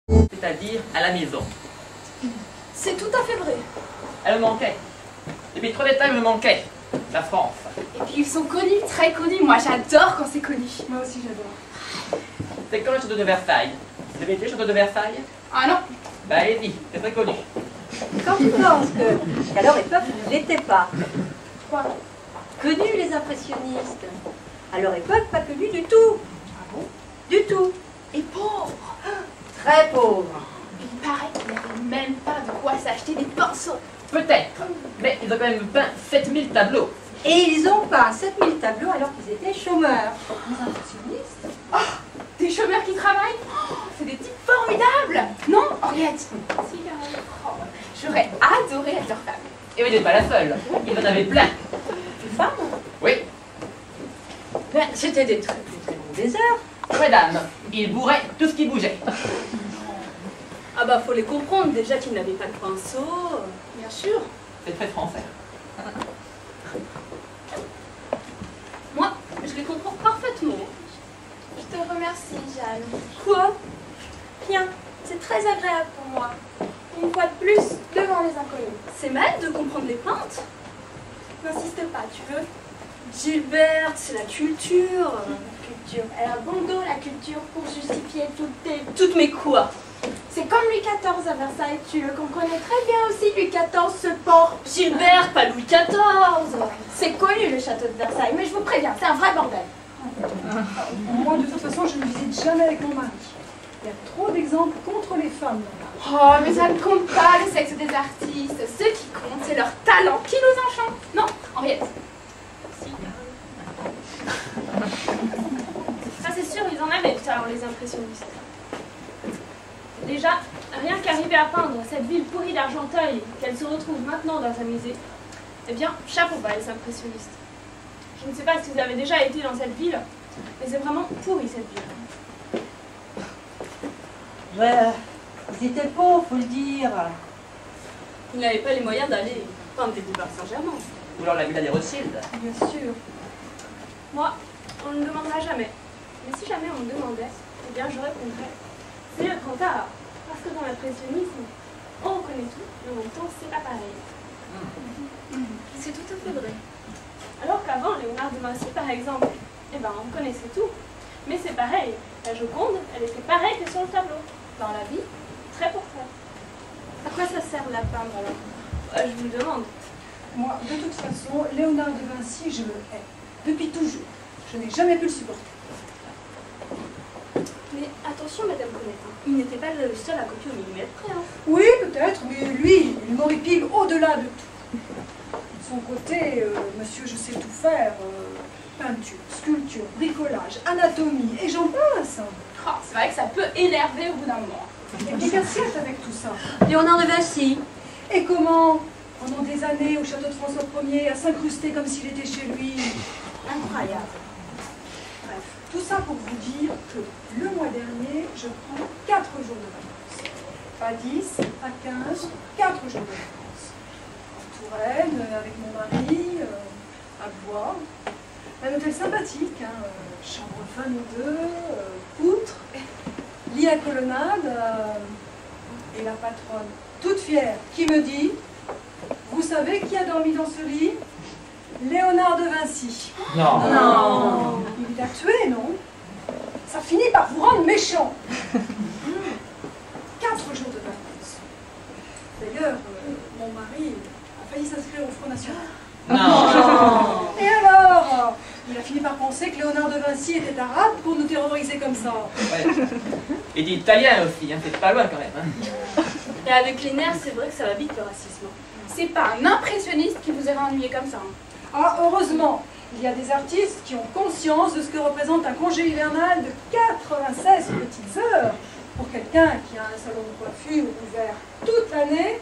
c'est-à-dire à la maison. C'est tout à fait vrai. Elle me manquait. Depuis trop d'états, elle me manquait. La France. Et puis ils sont connus, très connus. Moi j'adore quand c'est connu. Moi aussi j'adore. C'est comme le château de Versailles. Vous avez été au château de Versailles? Ah non. Bah allez-y, c'est très connu. Quand tu penses qu'à leur époque, ils ne l'étaient pas. Quoi? Connus les impressionnistes. À leur époque, pas connus du tout. Ah bon? Du tout. Et pauvres. Très pauvres. Il paraît qu'ils n'avaient même pas de quoi s'acheter des pinceaux. Peut-être, mais ils ont quand même peint 7000 tableaux. Et ils ont peint 7000 tableaux alors qu'ils étaient chômeurs. Les impressionnistes. Oh, des chômeurs qui travaillent? Oh, c'est des types formidables. Non, Henriette? Si, Caroline. Oh, j'aurais adoré être leur femme. Et vous n'êtes pas la seule. Ils en avaient plein. Des femmes? Oui. Ben, c'était des très bons baiseurs. Mesdames, ils bourraient tout ce qui bougeait. Ah bah faut les comprendre, déjà qu'ils n'avaient pas de pinceau. Bien sûr. C'est très français. Moi, je les comprends parfaitement. Je te remercie, Jeanne. Quoi? Rien. C'est très agréable pour moi. Une fois de plus, devant les inconnus. C'est mal de comprendre les peintres. N'insiste pas, tu veux? Gilberte, c'est la culture. Culture. Elle a bon dos, la culture, pour justifier Toutes mes quoi? C'est comme Louis XIV à Versailles, tu le comprenais très bien aussi, Louis XIV, ce porc. Gilberte, pas Louis XIV. C'est connu le château de Versailles, mais je vous préviens, c'est un vrai bordel. Moi, de toute façon, je ne visite jamais avec mon mari. Il y a trop d'exemples contre les femmes là-bas. Oh, mais ça ne compte pas le sexe des artistes. Ce qui compte, c'est leur talent qui nous enchante. Non, Henriette? Si. Ça c'est sûr, ils en avaient du talent, les impressionnistes. Déjà, rien qu'arriver à peindre cette ville pourrie d'Argenteuil, qu'elle se retrouve maintenant dans un musée, eh bien, chapeau bas les impressionnistes. Je ne sais pas si vous avez déjà été dans cette ville, mais c'est vraiment pourri cette ville. Ouais, ils étaient pauvres, faut le dire. Ils n'avaient pas les moyens d'aller peindre des boulevards Saint-Germain. Ou alors la villa des Rothschild. Bien sûr. Moi, on ne me demandera jamais. Mais si jamais on me demandait, eh bien je répondrais. C'est le grand art. Parce que dans l'impressionnisme, on reconnaît tout, mais en même temps, c'est pas pareil. C'est tout à fait vrai. Alors qu'avant, Léonard de Vinci, par exemple, eh ben, on connaissait tout. Mais c'est pareil. La Joconde, elle était pareille que sur le tableau. Dans la vie, très pour trait. À quoi ça sert de la peindre alors? Je vous le demande. Moi, de toute façon, Léonard de Vinci, je le hais. Depuis toujours. Je n'ai jamais pu le supporter. Mais attention, Madame Colette, il n'était pas le seul à copier au millimètre près. Hein. Oui, peut-être, mais lui, il m'horripile au-delà de tout. De son côté, monsieur, je sais tout faire. Peinture, sculpture, bricolage, anatomie, et j'en passe. Oh, c'est vrai que ça peut énerver au bout d'un moment. Et puis qu'assiette avec tout ça. Léonard de Vinci. Et comment, pendant des années, au château de François Ier, à s'incruster comme s'il était chez lui. Incroyable. Bref, tout ça pour vous dire que le mois dernier, je prends 4 jours de vacances. Pas 10, pas 15, 4 jours de vacances. En Touraine, avec mon mari, à Blois. Un hôtel sympathique, hein, chambre 22, poutre, lit à colonnade, et la patronne, toute fière, qui me dit, vous savez qui a dormi dans ce lit? Léonard de Vinci. Non. Non. Il l'a tué, non? Ça finit par vous rendre méchant. 4 jours de vacances. D'ailleurs, mon mari a failli s'inscrire au Front National. Non. Et alors, il a fini par penser que Léonard de Vinci était arabe pour nous terroriser comme ça. Ouais. Et d'italien aussi, hein, c'est pas loin quand même. Hein. Et avec les nerfs, c'est vrai que ça va vite le racisme. C'est pas un impressionniste qui vous aurait ennuyé comme ça. Hein. Ah, heureusement, il y a des artistes qui ont conscience de ce que représente un congé hivernal de 96 petites heures pour quelqu'un qui a un salon de coiffure ouvert toute l'année,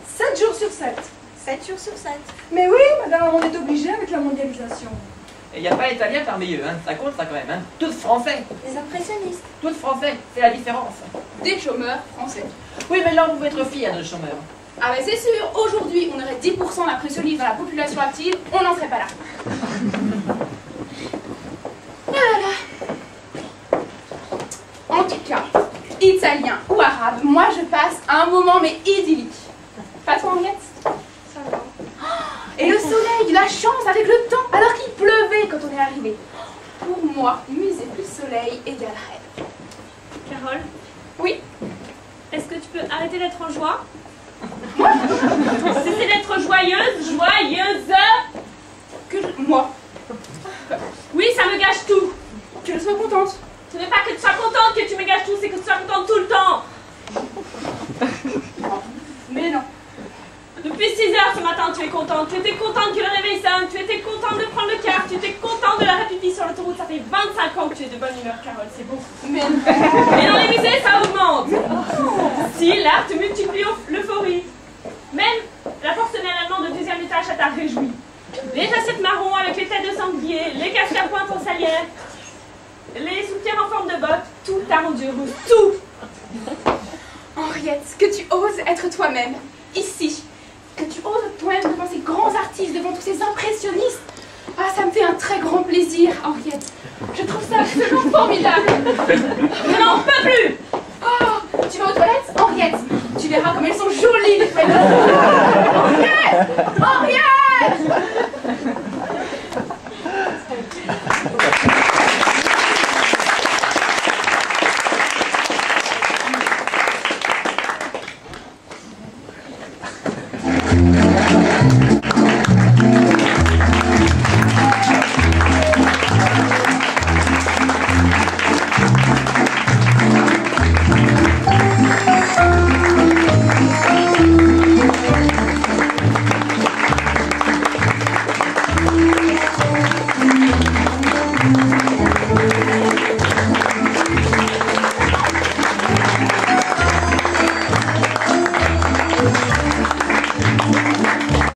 7 jours sur 7. 7 jours sur 7. Mais oui, madame, on est obligé avec la mondialisation. Et il n'y a pas italien parmi eux, hein. Ça compte ça quand même. Hein. Tous français. Les impressionnistes. Tous français, c'est la différence. Des chômeurs français. Oui, mais là, on pouvait être fiers de nos chômeurs. Ah ben c'est sûr, aujourd'hui on aurait 10% d'impressionnistes dans la population active, on n'en serait pas là. Ah là là. En tout cas, il s'agit italien ou arabe, moi je passe un moment mais idyllique. Pas toi, Henriette? Ça va. Et le soleil, la chance avec le temps, alors qu'il pleuvait quand on est arrivé. Pour moi, musée plus soleil égale rêve. Carole, Oui. est-ce que tu peux arrêter d'être en joie? Cessez d'être joyeuse. Moi. Oui, ça me gâche tout. Que je sois contente. Ce n'est pas que tu sois contente que tu me gâches tout, c'est que tu sois contente tout le temps. Mais non. Depuis 6 heures ce matin, tu es contente. Tu étais contente que le réveil sonne. Tu étais contente de prendre le car. Tu étais contente de la pipi sur l'autoroute. Ça fait 25 ans que tu es de bonne humeur, Carole. C'est beau. Mais Et dans les musées, ça augmente. Si, l'art te multiplie l'euphorie. Même la porcelaine allemande de 2e étage, ça t'a réjoui. Les assiettes marron avec les têtes de sanglier, les casques à pointe en salière, les soutiens en forme de bottes, tout t'a rendu heureuse. Tout. Henriette, que tu oses être toi-même, ici. Que tu oses être toi-même devant ces grands artistes, devant tous ces impressionnistes. Ah, ça me fait un très grand plaisir, Henriette. Je trouve ça absolument formidable. Je n'en peux plus.